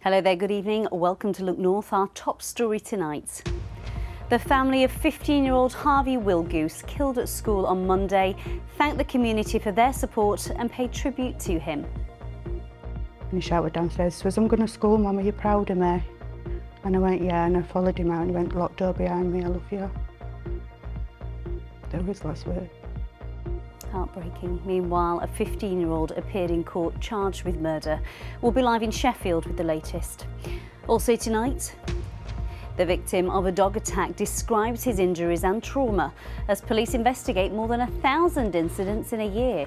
Hello there, good evening. Welcome to Look North. Our top story tonight. The family of 15-year-old Harvey Wilgoose, killed at school on Monday, thanked the community for their support and paid tribute to him. And he shouted downstairs to us, "I'm going to school, Mum, are you proud of me?" And I went, "Yeah," and I followed him out and he went, "Locked door behind me, I love you." That was his last word. Heartbreaking. Meanwhile, a 15-year-old appeared in court charged with murder. We'll be live in Sheffield with the latest. Also tonight, the victim of a dog attack describes his injuries and trauma as police investigate more than 1,000 incidents in a year.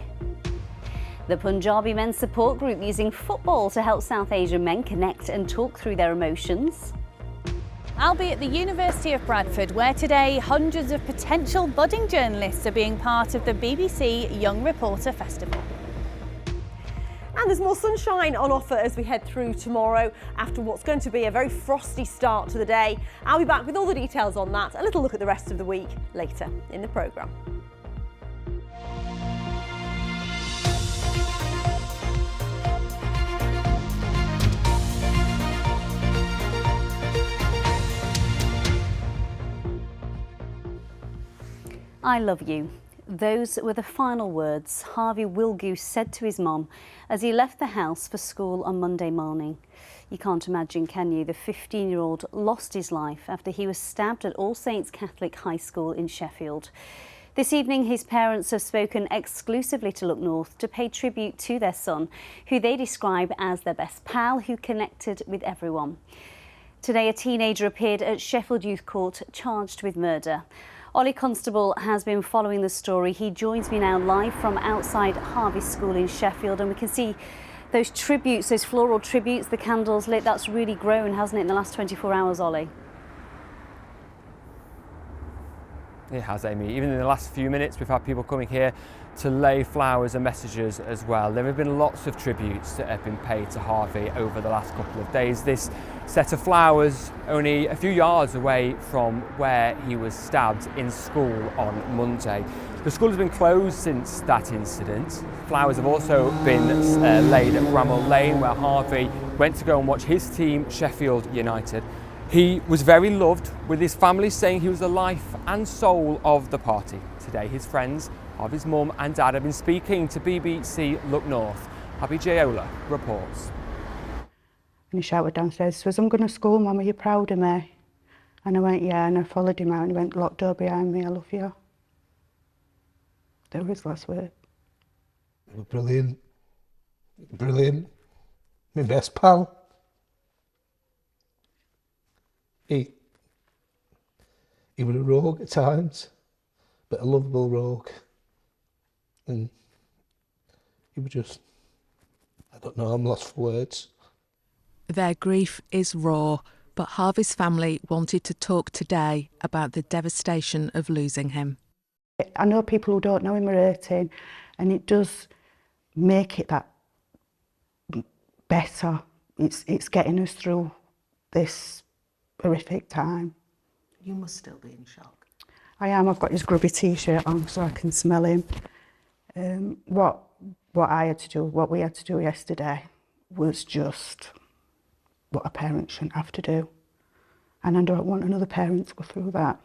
The Punjabi men's support group using football to help South Asian men connect and talk through their emotions. I'll be at the University of Bradford, where today hundreds of potential budding journalists are being part of the BBC Young Reporter Festival. And there's more sunshine on offer as we head through tomorrow after what's going to be a very frosty start to the day. I'll be back with all the details on that, a little look at the rest of the week later in the programme. I love you. Those were the final words Harvey Wilgoose said to his mum as he left the house for school on Monday morning. You can't imagine, can you? The 15-year-old lost his life after he was stabbed at All Saints Catholic High School in Sheffield. This evening, his parents have spoken exclusively to Look North to pay tribute to their son, who they describe as their best pal who connected with everyone. Today, a teenager appeared at Sheffield Youth Court charged with murder. Ollie Constable has been following the story. He joins me now live from outside Harvey School in Sheffield, and we can see those tributes, those floral tributes, the candles lit. That's really grown, hasn't it, in the last 24 hours, Ollie? It has, Amy. Even in the last few minutes, we've had people coming here to lay flowers and messages as well. There have been lots of tributes that have been paid to Harvey over the last couple of days. This set of flowers only a few yards away from where he was stabbed in school on Monday. The school has been closed since that incident. Flowers have also been laid at Bramall Lane, where Harvey went to go and watch his team, Sheffield United. He was very loved, with his family saying he was the life and soul of the party. Today, his friends, Harvey's mum and dad, have been speaking to BBC Look North. Abby Jayola reports. And he shouted downstairs to us, "I'm going to school, Mum, are you proud of me?" And I went, "Yeah," and I followed him out and he went, "Locked door behind me, I love you." That was his last word. They were brilliant. Brilliant. My best pal. He was a rogue at times, but a lovable rogue. And he was just, I don't know, I'm lost for words. Their grief is raw, but Harvey's family wanted to talk today about the devastation of losing him. I know people who don't know him are hurting, and it does make it that better. It's getting us through this horrific time. You must still be in shock. I am. I've got his grubby t-shirt on so I can smell him. What I had to do, what we had to do yesterday was just what a parent shouldn't have to do. And I don't want another parent to go through that.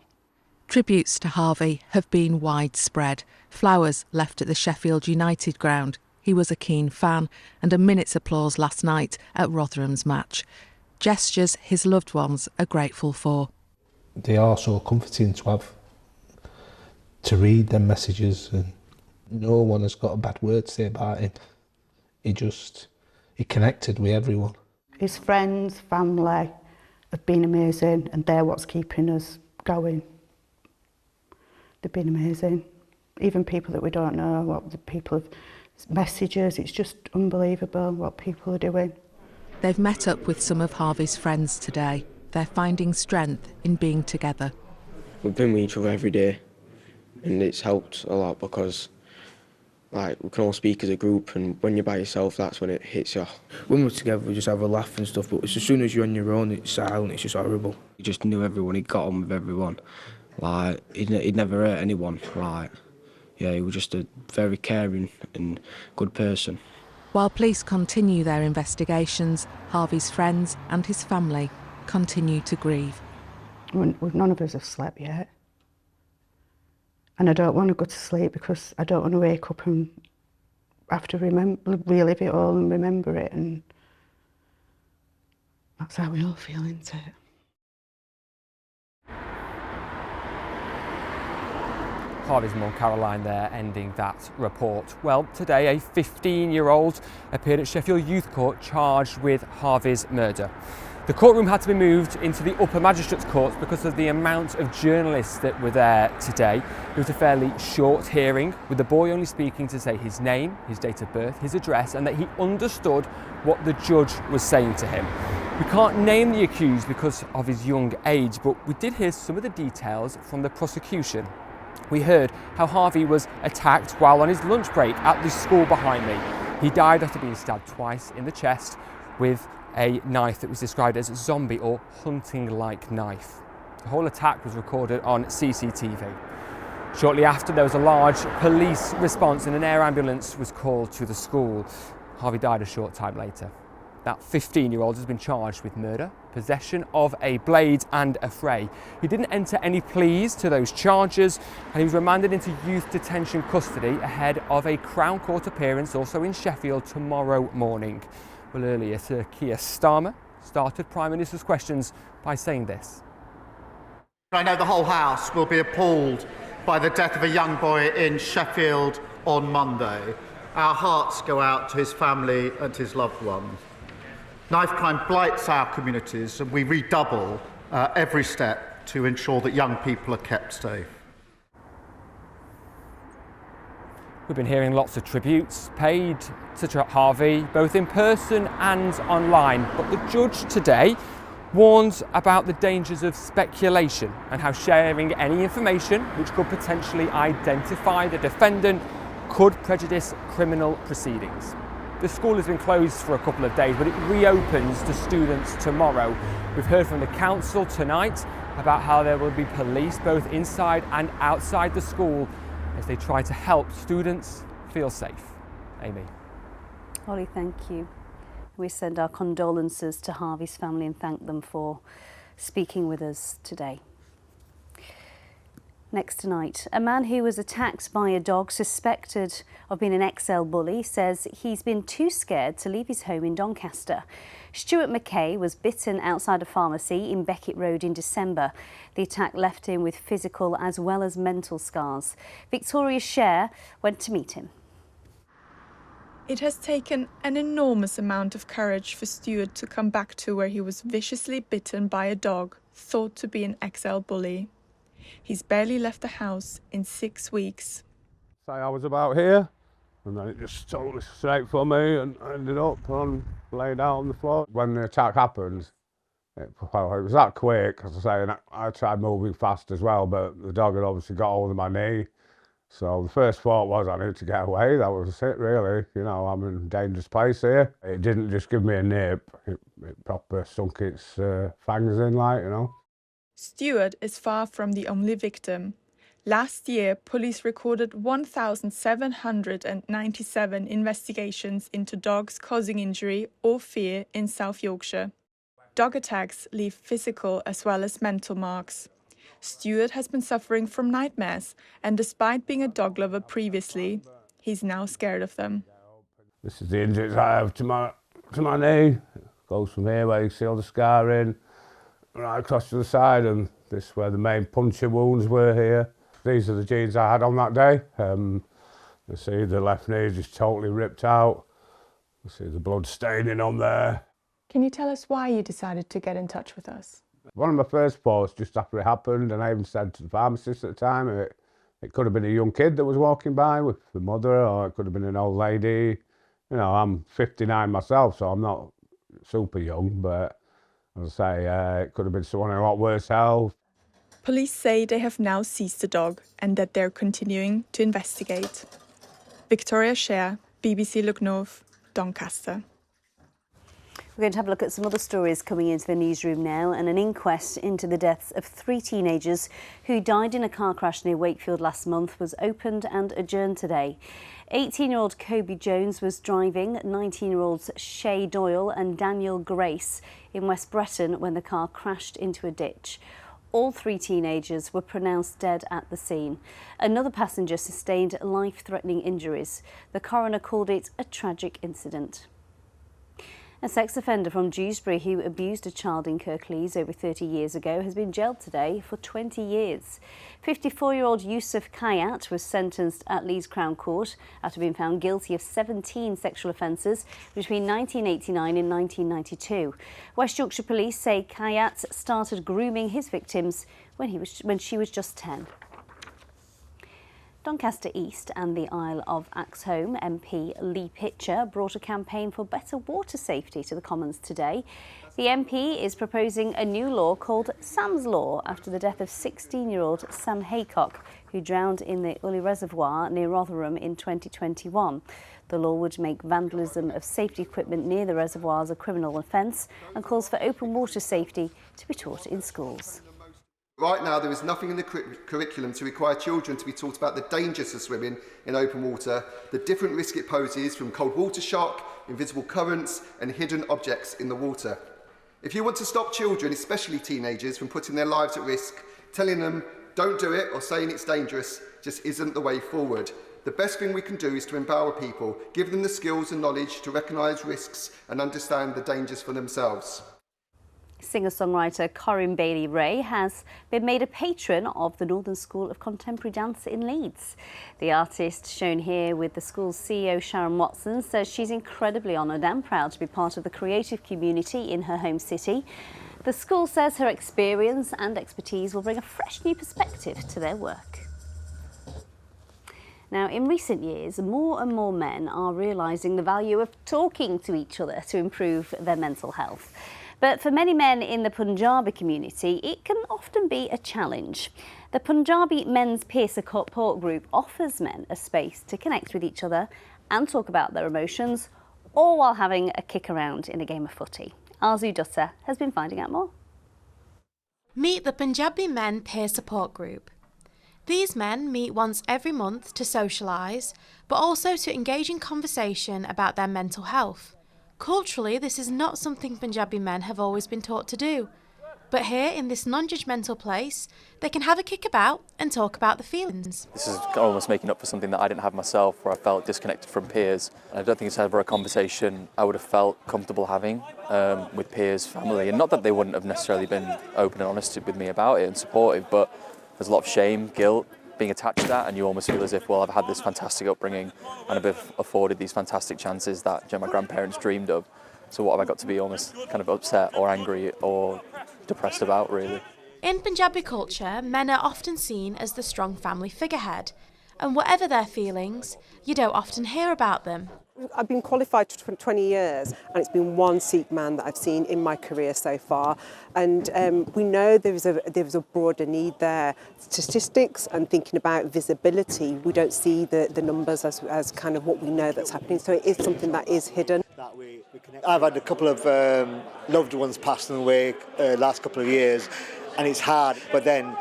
Tributes to Harvey have been widespread. Flowers left at the Sheffield United ground. He was a keen fan, and a minute's applause last night at Rotherham's match. Gestures his loved ones are grateful for. They are so comforting to read them messages, and no one has got a bad word to say about him. He connected with everyone. His friends, family have been amazing, and they're what's keeping us going. They've been amazing. Even people that we don't know, what the people have messages, it's just unbelievable what people are doing. They've met up with some of Harvey's friends today. They're finding strength in being together. We've been with each other every day, and it's helped a lot because we can all speak as a group, and when you're by yourself, that's when it hits you. When we're together, we just have a laugh and stuff, but as soon as you're on your own, it's silent, it's just horrible. He just knew everyone, he got on with everyone. He'd never hurt anyone. He was just a very caring and good person. While police continue their investigations, Harvey's friends and his family continue to grieve. None of us have slept yet. And I don't want to go to sleep because I don't want to wake up and have to relive it all and remember it. And that's how we all feel, isn't it? Harvey's mum, Caroline, there ending that report. Well, today a 15-year-old appeared at Sheffield Youth Court charged with Harvey's murder. The courtroom had to be moved into the upper magistrates' courts because of the amount of journalists that were there today. It was a fairly short hearing, with the boy only speaking to say his name, his date of birth, his address, and that he understood what the judge was saying to him. We can't name the accused because of his young age, but we did hear some of the details from the prosecution. We heard how Harvey was attacked while on his lunch break at the school behind me. He died after being stabbed twice in the chest with a knife that was described as a zombie or hunting-like knife. The whole attack was recorded on CCTV. Shortly after, there was a large police response and an air ambulance was called to the school. Harvey died a short time later. That 15-year-old has been charged with murder, possession of a blade and affray. He didn't enter any pleas to those charges and he was remanded into youth detention custody ahead of a Crown Court appearance also in Sheffield tomorrow morning. Well, earlier, Sir Keir Starmer started Prime Minister's questions by saying this. I know the whole House will be appalled by the death of a young boy in Sheffield on Monday. Our hearts go out to his family and his loved ones. Knife crime blights our communities and we redouble every step to ensure that young people are kept safe. We've been hearing lots of tributes paid to Harvey, both in person and online, but the judge today warns about the dangers of speculation and how sharing any information which could potentially identify the defendant could prejudice criminal proceedings. The school has been closed for a couple of days, but it reopens to students tomorrow. We've heard from the council tonight about how there will be police both inside and outside the school as they try to help students feel safe. Amy. Holly, thank you. We send our condolences to Harvey's family and thank them for speaking with us today. Next tonight, a man who was attacked by a dog suspected of being an XL bully says he's been too scared to leave his home in Doncaster. Stuart McKay was bitten outside a pharmacy in Beckett Road in December. The attack left him with physical as well as mental scars. Victoria Scher went to meet him. It has taken an enormous amount of courage for Stuart to come back to where he was viciously bitten by a dog thought to be an XL bully. He's barely left the house in 6 weeks. Say I was about here, and then it just totally straight for me, and I ended up laying down on the floor. When the attack happened, it was that quick, as I say, and I tried moving fast as well, but the dog had obviously got hold of my knee. So the first thought was I need to get away. That was it, really. You know, I'm in a dangerous place here. It didn't just give me a nip, it proper sunk its fangs in, like, you know. Stuart is far from the only victim. Last year, police recorded 1,797 investigations into dogs causing injury or fear in South Yorkshire. Dog attacks leave physical as well as mental marks. Stuart has been suffering from nightmares, and despite being a dog lover previously, he's now scared of them. This is the injuries I have to my knee. It goes from here where you see all the scarring, right across to the side, and this is where the main puncture wounds were here. These are the jeans I had on that day. You see the left knee is just totally ripped out. You see the blood staining on there. Can you tell us why you decided to get in touch with us? One of my first posts just after it happened, and I even said to the pharmacist at the time, it could have been a young kid that was walking by with the mother, or it could have been an old lady. You know, I'm 59 myself, so I'm not super young, but as I say, it could have been someone in a lot worse health. Police say they have now seized the dog and that they're continuing to investigate. Victoria Scher, BBC Look North, Doncaster. We're going to have a look at some other stories coming into the newsroom now, and an inquest into the deaths of 3 teenagers who died in a car crash near Wakefield last month was opened and adjourned today. 18-year-old Kobe Jones was driving 19-year-olds Shay Doyle and Daniel Grace in West Bretton when the car crashed into a ditch. All 3 teenagers were pronounced dead at the scene. Another passenger sustained life-threatening injuries. The coroner called it a tragic incident. A sex offender from Dewsbury who abused a child in Kirklees over 30 years ago has been jailed today for 20 years. 54-year-old Yusuf Kayat was sentenced at Leeds Crown Court after being found guilty of 17 sexual offences between 1989 and 1992. West Yorkshire Police say Kayat started grooming his victims when she was just 10. Doncaster East and the Isle of Axholme MP Lee Pitcher brought a campaign for better water safety to the Commons today. The MP is proposing a new law called Sam's Law after the death of 16-year-old Sam Haycock, who drowned in the Ully Reservoir near Rotherham in 2021. The law would make vandalism of safety equipment near the reservoirs a criminal offence and calls for open water safety to be taught in schools. Right now, there is nothing in the curriculum to require children to be taught about the dangers of swimming in open water, the different risk it poses from cold water shock, invisible currents and hidden objects in the water. If you want to stop children, especially teenagers, from putting their lives at risk, telling them don't do it or saying it's dangerous just isn't the way forward. The best thing we can do is to empower people, give them the skills and knowledge to recognise risks and understand the dangers for themselves. Singer-songwriter Corinne Bailey-Ray has been made a patron of the Northern School of Contemporary Dance in Leeds. The artist, shown here with the school's CEO Sharon Watson, says she's incredibly honoured and proud to be part of the creative community in her home city. The school says her experience and expertise will bring a fresh new perspective to their work. Now, in recent years, more and more men are realising the value of talking to each other to improve their mental health. But for many men in the Punjabi community, it can often be a challenge. The Punjabi Men's Peer Support Group offers men a space to connect with each other and talk about their emotions, all while having a kick around in a game of footy. Arzu Dutta has been finding out more. Meet the Punjabi Men Peer Support Group. These men meet once every month to socialise, but also to engage in conversation about their mental health. Culturally, this is not something Punjabi men have always been taught to do. But here, in this non-judgmental place, they can have a kick about and talk about the feelings. This is almost making up for something that I didn't have myself, where I felt disconnected from peers. And I don't think it's ever a conversation I would have felt comfortable having with peers, family. And not that they wouldn't have necessarily been open and honest with me about it and supportive, but there's a lot of shame, guilt, being attached to that, and you almost feel as if, well, I've had this fantastic upbringing and I've been afforded these fantastic chances that my grandparents dreamed of. So what have I got to be almost kind of upset or angry or depressed about, really? In Punjabi culture, men are often seen as the strong family figurehead, and whatever their feelings, you don't often hear about them. I've been qualified for 20 years and it's been one Sikh man that I've seen in my career so far, and we know there was a broader need there. Statistics and thinking about visibility, we don't see the numbers as kind of what we know that's happening, so it is something that is hidden. I've had a couple of loved ones passing away last couple of years, and it's hard, but then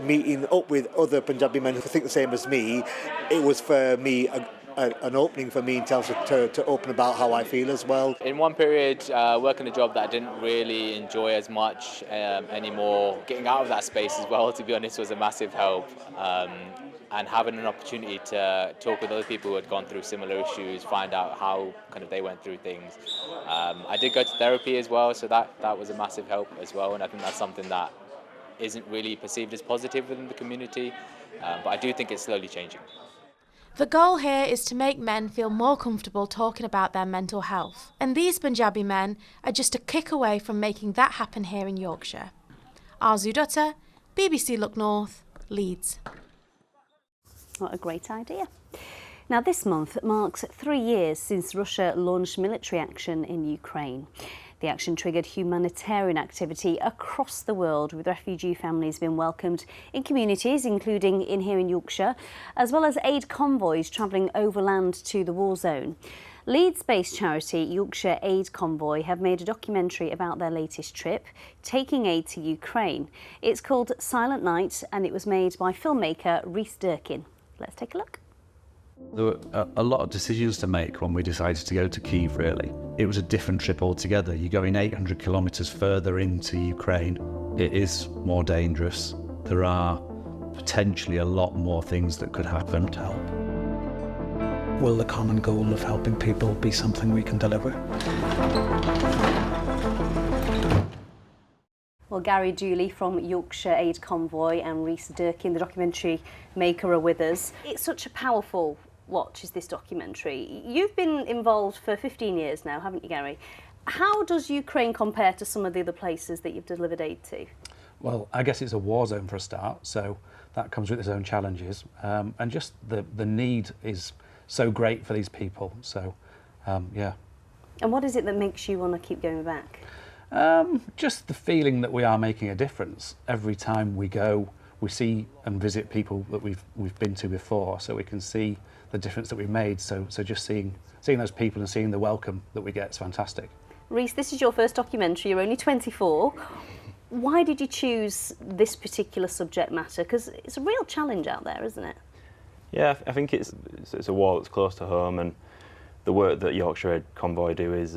meeting up with other Punjabi men who think the same as me, it was for me an opening for me in terms of to open about how I feel as well. In one period, working a job that I didn't really enjoy as much anymore, getting out of that space as well, to be honest, was a massive help. And having an opportunity to talk with other people who had gone through similar issues, find out how kind of they went through things. I did go to therapy as well, so that was a massive help as well, and I think that's something that isn't really perceived as positive within the community, but I do think it's slowly changing. The goal here is to make men feel more comfortable talking about their mental health, and these Punjabi men are just a kick away from making that happen here in Yorkshire. Arzu Dutta, BBC Look North, Leeds. What a great idea. Now, this month marks 3 years since Russia launched military action in Ukraine. The action triggered humanitarian activity across the world, with refugee families being welcomed in communities, including here in Yorkshire, as well as aid convoys travelling overland to the war zone. Leeds-based charity Yorkshire Aid Convoy have made a documentary about their latest trip, taking aid to Ukraine. It's called Silent Night and it was made by filmmaker Rhys Durkin. Let's take a look. There were a lot of decisions to make when we decided to go to Kyiv, really. It was a different trip altogether. You're going 800 kilometres further into Ukraine. It is more dangerous. There are potentially a lot more things that could happen to help. Will the common goal of helping people be something we can deliver? Well, Gary Dooley from Yorkshire Aid Convoy and Rhys Durkin, the documentary maker, are with us. It's such a powerful watch, is this documentary. You've been involved for 15 years now, haven't you, Gary? How does Ukraine compare to some of the other places that you've delivered aid to? Well, I guess it's a war zone for a start, so that comes with its own challenges. And just the need is so great for these people, so yeah. And what is it that makes you want to keep going back? Just the feeling that we are making a difference. Every time we go, we see and visit people that we've been to before, so we can see the difference that we've made. So just seeing those people and seeing the welcome that we get is fantastic. Rhys, this is your first documentary. You're only 24. Why did you choose this particular subject matter? Because it's a real challenge out there, isn't it? Yeah, I think it's a war that's close to home, and the work that Yorkshire Aid Convoy do is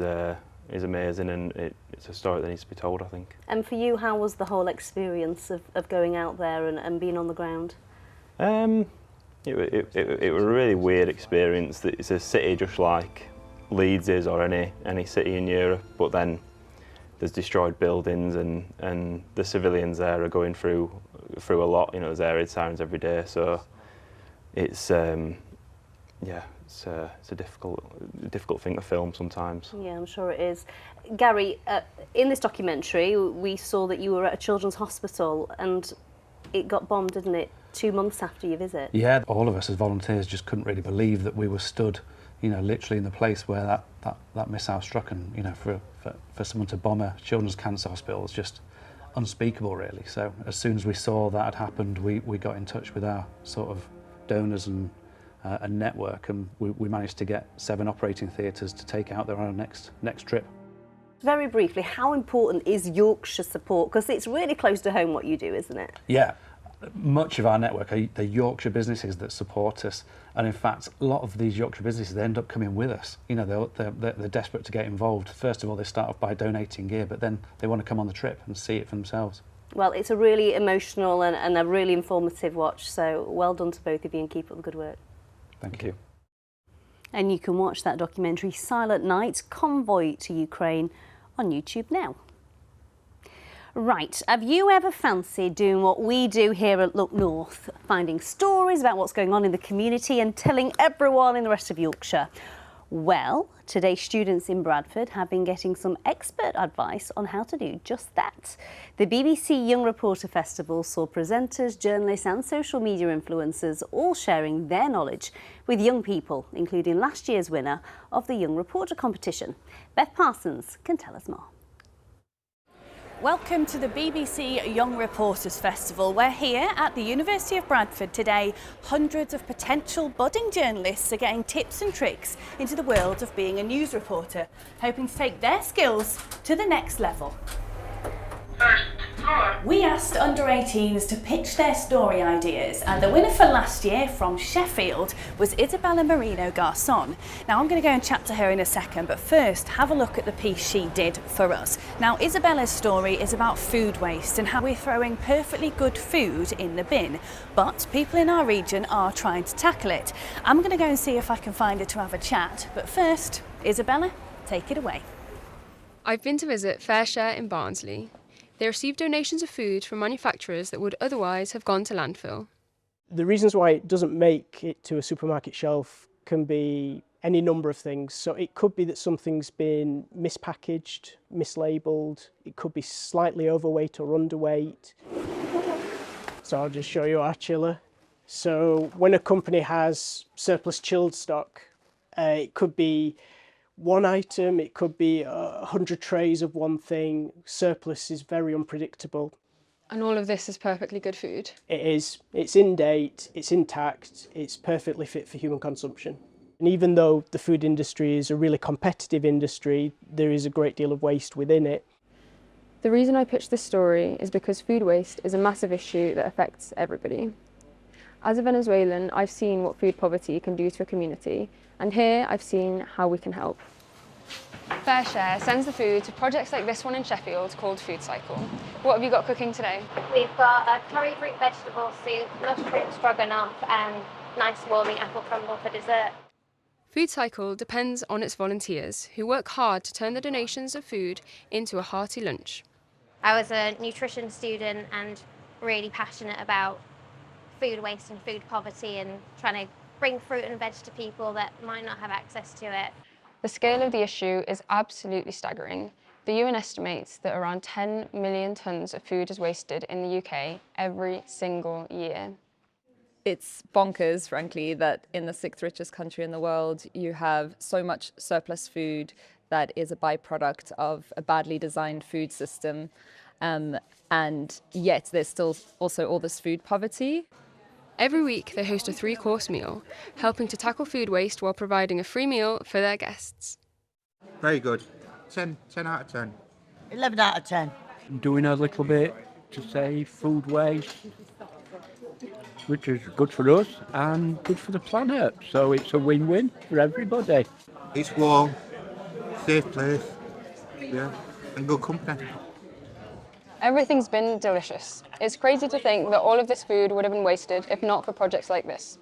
amazing, and it's a story that needs to be told, I think. And for you, how was the whole experience of going out there and being on the ground? It was a really weird experience. It's a city just like Leeds is, or any city in Europe, but then there's destroyed buildings, and the civilians there are going through a lot. You know, there's air raid sirens every day, so it's yeah, it's a difficult thing to film sometimes. Yeah, I'm sure it is. Gary, in this documentary, we saw that you were at a children's hospital and it got bombed, didn't it, 2 months after your visit? Yeah, all of us as volunteers just couldn't really believe that we were stood, you know, literally in the place where that missile struck, and you know, for someone to bomb a children's cancer hospital is just unspeakable, really. So as soon as we saw that had happened, we got in touch with our sort of donors and a network, and we managed to get 7 operating theatres to take out there on our next trip. Very briefly, how important is Yorkshire support? Because it's really close to home what you do, isn't it? Yeah, much of our network are the Yorkshire businesses that support us, and in fact a lot of these Yorkshire businesses, they end up coming with us. You know, they're desperate to get involved. First of all, they start off by donating gear, but then they want to come on the trip and see it for themselves. Well, it's a really emotional and a really informative watch, so well done to both of you and keep up the good work. Thank you. And you can watch that documentary Silent Night, Convoy to Ukraine, on YouTube now. Right, have you ever fancied doing what we do here at Look North, finding stories about what's going on in the community and telling everyone in the rest of Yorkshire? Well, today students in Bradford have been getting some expert advice on how to do just that. The BBC Young Reporter Festival saw presenters, journalists and social media influencers all sharing their knowledge with young people, including last year's winner of the Young Reporter competition. Beth Parsons can tell us more. Welcome to the BBC Young Reporters Festival. We're here at the University of Bradford today. Hundreds of potential budding journalists are getting tips and tricks into the world of being a news reporter, hoping to take their skills to the next level. We asked under 18s to pitch their story ideas, and the winner for last year from Sheffield was Isabella Marino Garçon. Now I'm going to go and chat to her in a second, but first have a look at the piece she did for us. Now Isabella's story is about food waste and how we're throwing perfectly good food in the bin, but people in our region are trying to tackle it. I'm going to go and see if I can find her to have a chat, but first, Isabella, take it away. I've been to visit Fairshare in Barnsley. They receive donations of food from manufacturers that would otherwise have gone to landfill. The reasons why it doesn't make it to a supermarket shelf can be any number of things. So it could be that something's been mispackaged, mislabelled. It could be slightly overweight or underweight. So I'll just show you our chiller. So when a company has surplus chilled stock, it could be one item, it could be 100 trays of one thing. Surplus is very unpredictable. And all of this is perfectly good food? It is. It's in date, it's intact, it's perfectly fit for human consumption. And even though the food industry is a really competitive industry, there is a great deal of waste within it. The reason I pitched this story is because food waste is a massive issue that affects everybody. As a Venezuelan, I've seen what food poverty can do to a community, and here I've seen how we can help. FareShare sends the food to projects like this one in Sheffield called Food Cycle. What have you got cooking today? We've got a curry root vegetable soup, mushroom stroganoff and nice warming apple crumble for dessert. Food Cycle depends on its volunteers, who work hard to turn the donations of food into a hearty lunch. I was a nutrition student and really passionate about food waste and food poverty and trying to bring fruit and veg to people that might not have access to it. The scale of the issue is absolutely staggering. The UN estimates that around 10 million tonnes of food is wasted in the UK every single year. It's bonkers, frankly, that in the 6th richest country in the world, you have so much surplus food that is a byproduct of a badly designed food system. And yet there's still also all this food poverty. Every week they host a 3-course meal, helping to tackle food waste while providing a free meal for their guests. Very good. 10 out of 10. 11 out of 10. Doing a little bit to save food waste, which is good for us and good for the planet. So it's a win-win for everybody. It's warm, safe place, yeah, and good company. Everything's been delicious. It's crazy to think that all of this food would have been wasted if not for projects like this.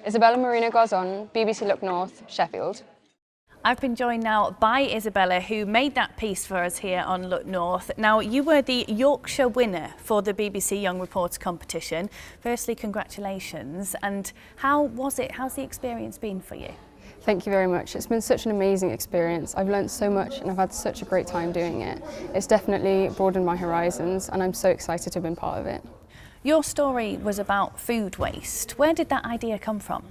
Isabella Marino Garzon, BBC Look North, Sheffield. I've been joined now by Isabella, who made that piece for us here on Look North. Now, you were the Yorkshire winner for the BBC Young Reporter competition. Firstly, congratulations. And how was it? How's the experience been for you? Thank you very much. It's been such an amazing experience. I've learnt so much and I've had such a great time doing it. It's definitely broadened my horizons and I'm so excited to have been part of it. Your story was about food waste. Where did that idea come from?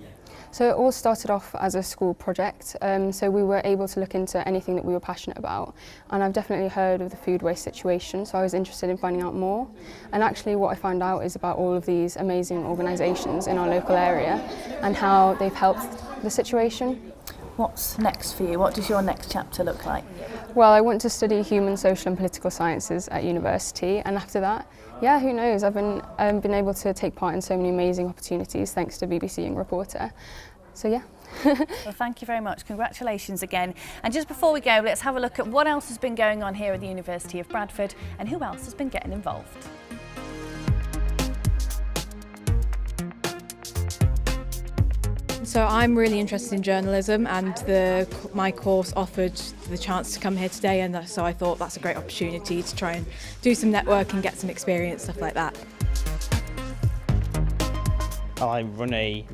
So it all started off as a school project, so we were able to look into anything that we were passionate about, and I've definitely heard of the food waste situation, so I was interested in finding out more. And actually what I found out is about all of these amazing organisations in our local area and how they've helped the situation. What's next for you? What does your next chapter look like? Well, I want to study human, social and political sciences at university, and after that, yeah, who knows? I've been able to take part in so many amazing opportunities thanks to BBC Young Reporter. So yeah. Well, thank you very much. Congratulations again. And just before we go, let's have a look at what else has been going on here at the University of Bradford and who else has been getting involved. So I'm really interested in journalism and my course offered the chance to come here today, and so I thought that's a great opportunity to try and do some networking, get some experience, stuff like that. I run a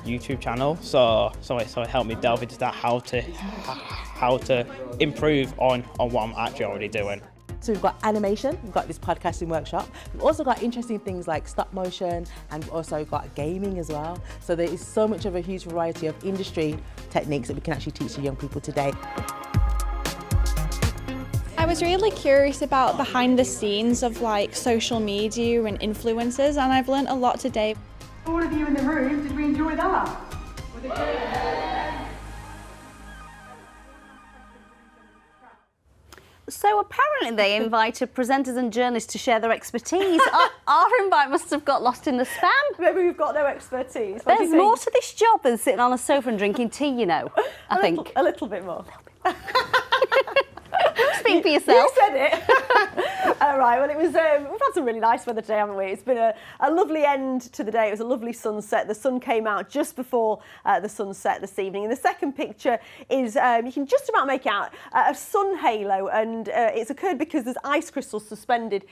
YouTube channel, so it helped me delve into that, how to improve on what I'm actually already doing. So we've got animation, we've got this podcasting workshop, we've also got interesting things like stop motion, and we've also got gaming as well. So there is so much of a huge variety of industry techniques that we can actually teach the young people today. I was really curious about behind the scenes of like social media and influencers, and I've learnt a lot today. All of you in the room, did we enjoy that? Was it good? So apparently they invited presenters and journalists to share their expertise. Our invite must have got lost in the spam. Maybe we've got no expertise. There's more to this job than sitting on a sofa and drinking tea, you know, I think. A little bit more. Speak for yourself. You said it. All right, well, it was. We've had some really nice weather today, haven't we? It's been a lovely end to the day. It was a lovely sunset. The sun came out just before the sunset this evening. And the second picture is, you can just about make out a sun halo, and it's occurred because there's ice crystals suspended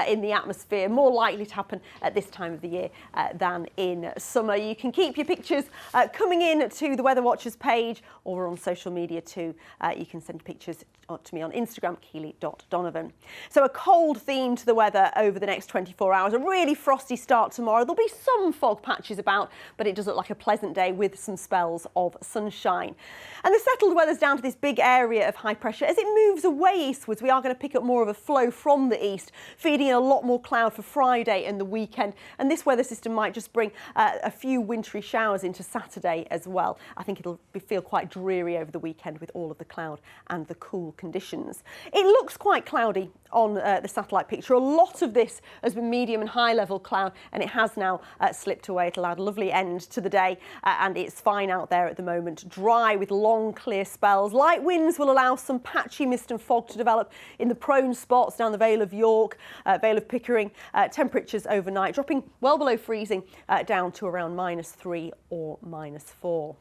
in the atmosphere, more likely to happen at this time of the year than in summer. You can keep your pictures coming in to the Weather Watchers page, or we're on social media too. You can send your pictures to me on Instagram, keely.donovan. So a cold theme to the weather over the next 24 hours. A really frosty start tomorrow. There'll be some fog patches about, but it does look like a pleasant day with some spells of sunshine. And the settled weather's down to this big area of high pressure. As it moves away eastwards, we are going to pick up more of a flow from the east, feeding in a lot more cloud for Friday and the weekend. And this weather system might just bring a few wintry showers into Saturday as well. I think it'll feel quite dreary over the weekend with all of the cloud and the cool conditions. It looks quite cloudy on the satellite picture. A lot of this has been medium and high level cloud, and it has now slipped away. It allowed a lovely end to the day, and it's fine out there at the moment. Dry with long clear spells. Light winds will allow some patchy mist and fog to develop in the prone spots down the Vale of York, Vale of Pickering. Temperatures overnight dropping well below freezing down to around -3 or -4.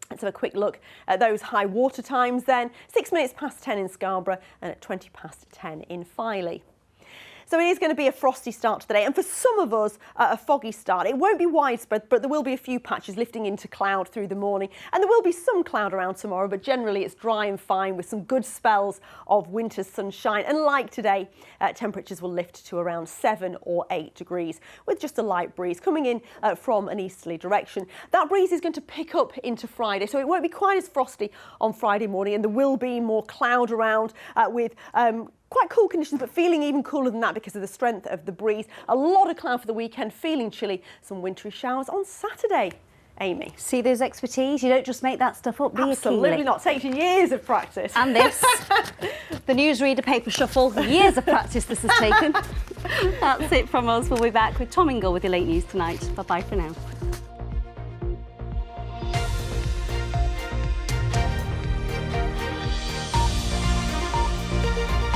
Let's have a quick look at those high water times then. 6 minutes past 10 in Scarborough and at 20 past 10 in Filey. So it is going to be a frosty start to the day, and for some of us, a foggy start. It won't be widespread, but there will be a few patches lifting into cloud through the morning, and there will be some cloud around tomorrow, but generally it's dry and fine with some good spells of winter's sunshine. And like today, temperatures will lift to around 7 or 8 degrees with just a light breeze coming in from an easterly direction. That breeze is going to pick up into Friday, so it won't be quite as frosty on Friday morning, and there will be more cloud around with quite cool conditions, but feeling even cooler than that because of the strength of the breeze. A lot of cloud for the weekend, feeling chilly. Some wintry showers on Saturday. Amy. See those expertise? You don't just make that stuff up, do you, Absolutely Keely? not. Takes you years of practice. And this. The newsreader paper shuffle. Years of practice this has taken. That's it from us. We'll be back with Tom Ingle with your late news tonight. Bye-bye for now.